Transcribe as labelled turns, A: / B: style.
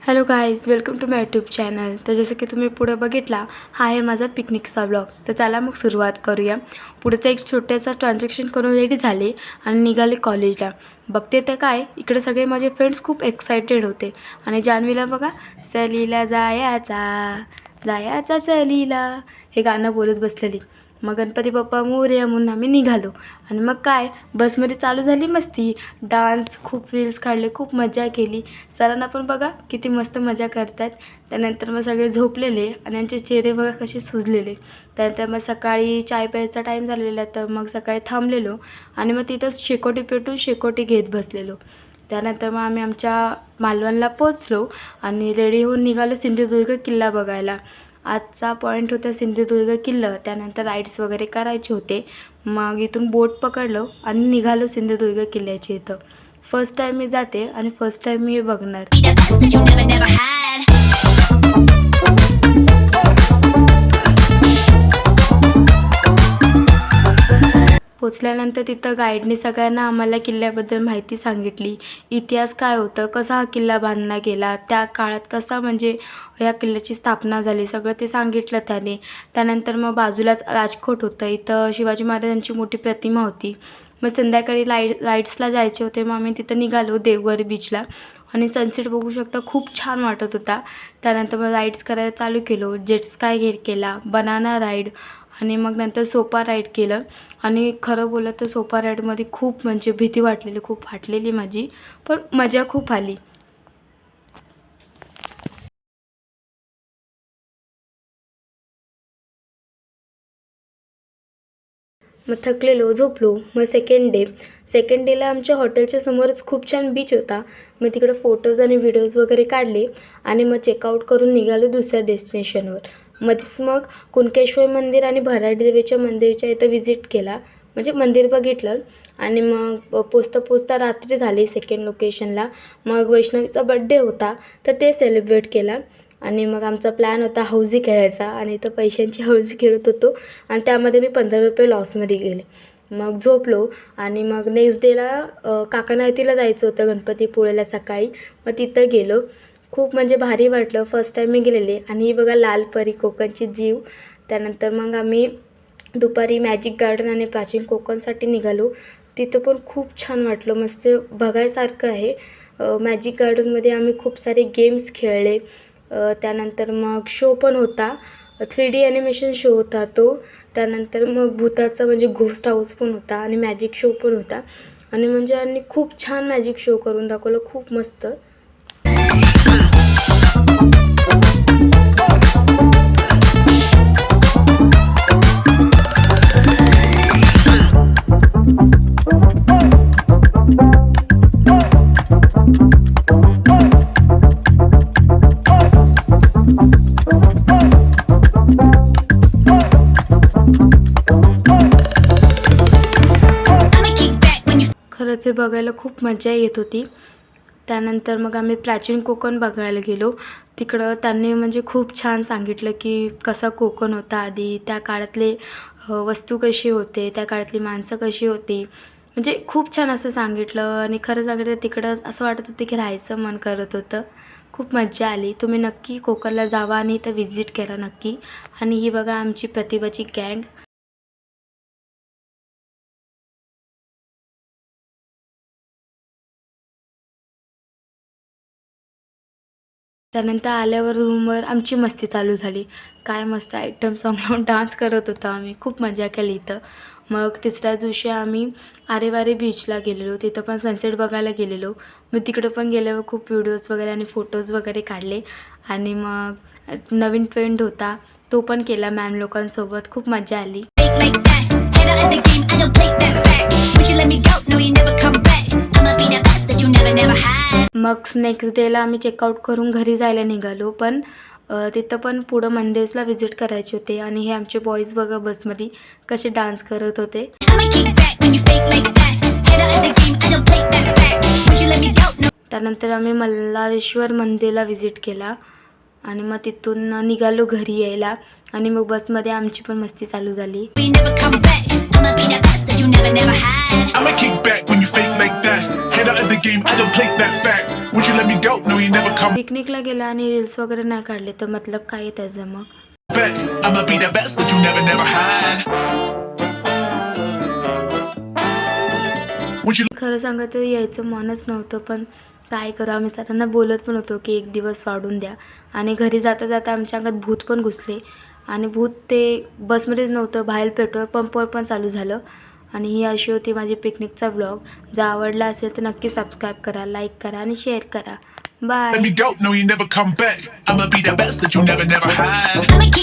A: Hello guys, welcome to my YouTube channel. तर जसं की तुम्ही पुढे बघितला, हा आहे माझा पिकनिकचा ब्लॉग। तर चला मग सुरुवात करूया। पुढचं एक छोटंसं ट्रान्झॅक्शन करून रेडी झाले आणि निघाले कॉलेजला। बघते तर काय, इकडे सगळे माझे फ्रेंड्स खूप एक्सायटेड होते आणि जान्हवीला बघा, सहलीला जायचा जायचा सहलीला हे गाणं बोलत बसलेली। मग गणपती बाप्पा मोरया म्हणून आम्ही निघालो आणि मग काय बसमध्ये चालू झाली मस्ती, डान्स, खूप रील्स काढले, खूप मजा केली। सरांना पण बघा किती मस्त मजा करतात। त्यानंतर मग सगळे झोपलेले आणि यांचे चेहरे बघा कसे सुजलेले। त्यानंतर मग सकाळी चाय प्यायचा टाईम झालेला, तर मग सकाळी थांबलेलो आणि मग तिथंच शेकोटी पेटून शेकोटी घेत बसलेलो। त्यानंतर मग आम्ही आमच्या मालवणला पोचलो आणि रेडी होऊन निघालो सिंधुदुर्ग किल्ला बघायला। आजचा पॉईंट होता सिंधुदुर्ग किल्ला। त्यानंतर राईड्स वगैरे करायचे होते। मग इथून बोट पकडलो आणि निघालो सिंधुदुर्ग किल्ल्याच्या इथं। फर्स्ट टाईम मी जाते आणि फर्स्ट टाईम मी बघणार। पोचल्यानंतर तिथं गाईडने सगळ्यांना आम्हाला किल्ल्याबद्दल माहिती सांगितली। इतिहास काय होतं, कसा हा किल्ला बांधला गेला, त्या काळात कसा म्हणजे या किल्ल्याची स्थापना झाली, सगळं ते सांगितलं त्याने। त्यानंतर मग बाजूलाच राजकोट होतं, इथं शिवाजी महाराजांची मोठी प्रतिमा होती। मग संध्याकाळी राईड्सला जायचे होते, मग आम्ही तिथं निघालो देवघर बीचला आणि सनसेट बघू शकता, खूप छान वाटत होता। त्यानंतर मग राईड्स करायला चालू केलो, जेट स्काय केला, बनाना राईड आणि मग नंतर सोपा राईड केलं। आणि खरं बोललं तर सोपा राईडमध्ये खूप म्हणजे भीती वाटलेली, खूप फाटलेली माझी, पण मजा खूप आली। मग थकलेलो, झोपलो। मग सेकंड डेला आमच्या हॉटेलच्या समोरच खूप छान बीच होता। मग तिकडे फोटोज आणि व्हिडिओज वगैरे काढले आणि मग चेकआउट करून निघालो दुसऱ्या डेस्टिनेशनवर। मध्येच मग कुणकेश्वर मंदिर आणि भराडी देवीच्या मंदिरच्या इथं व्हिजिट केला, म्हणजे मंदिर बघितलं। आणि मग पोचता रात्री झाली सेकंड लोकेशनला। मग वैष्णवीचा बड्डे होता, तर ते सेलिब्रेट केला। आणि मग आमचा प्लॅन होता हौजी खेळायचा आणि इथं पैशांची हौजी खेळत होतो आणि त्यामध्ये मी 15 रुपये लॉसमध्ये गेले। मग झोपलो आणि मग नेक्स्ट डेला काकानायतीला जायचं होतं गणपतीपुळेला सकाळी। मग तिथं गेलो, खूप म्हणजे भारी वाटलं, फर्स्ट टाईम मी गेलेले। आणि ही बघा लाल परी कोकणची जीव। त्यानंतर मग आम्ही दुपारी मॅजिक गार्डन आणि प्राचीन कोकणसाठी निघालो। तिथं पण खूप छान वाटलं, मस्त बघायसारखं आहे। मॅजिक गार्डनमध्ये आम्ही खूप सारे गेम्स खेळले। त्यानंतर मग शो पण होता, 3D ॲनिमेशन शो होता तो। त्यानंतर मग भूताचा म्हणजे घोस्ट हाऊस पण होता आणि मॅजिक शो पण होता। आणि म्हणजे आणि खूप छान मॅजिक शो करून दाखवलं, खूप मस्त। खरंच हे बघायला खूप मजा येत होती। त्यानंतर मग आम्ही प्राचीन कोकण बघायला गेलो। तिकडं त्यांनी म्हणजे खूप छान सांगितलं की कसा कोकण होता आधी, त्या काळातले वस्तू कशी होते, त्या काळातली माणसं कशी होती, म्हणजे खूप छान असं सांगितलं। आणि खरं सांगितलं तिकडं असं वाटत होतं की राहायचं मन करत होतं, खूप मजा आली। तुम्ही नक्की कोकणला जावा आणि इथं व्हिजिट करा नक्की। आणि ही बघा आमची प्रतिभाची गँग। त्यानंतर आल्यावर रूमवर आमची मस्ती चालू झाली, काय मस्त आयटम सॉन्ग लावून डान्स करत होतो आम्ही, खूप मजा केली इथं। मग तिसऱ्या दिवशी आम्ही आरेवारे बीचला गेलेलो, तिथं पण सनसेट बघायला गेलेलो। मग तिकडं पण गेल्यावर खूप व्हिडिओज वगैरे आणि फोटोज वगैरे काढले। आणि मग नवीन फ्रेंड होता, तो पण केला मॅम लोकांसोबत, खूप मजा आली। मग नेक्स्ट डेला आम्ही चेकआउट करून घरी जायला निघालो, पण तिथं पण पुढं मंदिर्सला व्हिजिट करायचे होते। आणि हे आमचे बॉईज बघा बसमध्ये कसे डान्स करत होते।
B: when you fake like that. Head out of the game, I don't play that fact. Would you let me go? No.
A: त्यानंतर आम्ही मल्लारेश्वर मंदिरला व्हिजिट केला आणि मग तिथून निघालो घरी यायला आणि मग बसमध्ये आमची पण मस्ती चालू झाली.
B: We never come back. I'ma be that best that you never had.
C: I'ma kick back when you fake like that. Head out of the game, I don't play that fact. Would you let me go? No, you never come
A: पिकनिकला गेला आणि reels वगैरे नाही काढले तर मतलब काय आहे त्याचं मग.
C: back. I'ma be that best that you never had. Would you
A: खरं सांगा तर यायचं मनच नव्हतं पण काय करू आम्ही सरांना बोलत पण होतो की एक दिवस वाढून द्या आणि घरी जाता जाता आमच्या अंगात भूत पण घुसले आणि भूत ते बसमध्येच नव्हतं बाहेर पेट्रोल पंपवर पण चालू झालं. आणि ही अशी होती माझी पिकनिकचा ब्लॉग. जर आवडला असेल तर नक्की सबस्क्राईब करा, लाईक करा आणि शेअर करा. Bye.
C: let me go? No, you never come back. I'ma be that best that you never had.
B: I'ma kick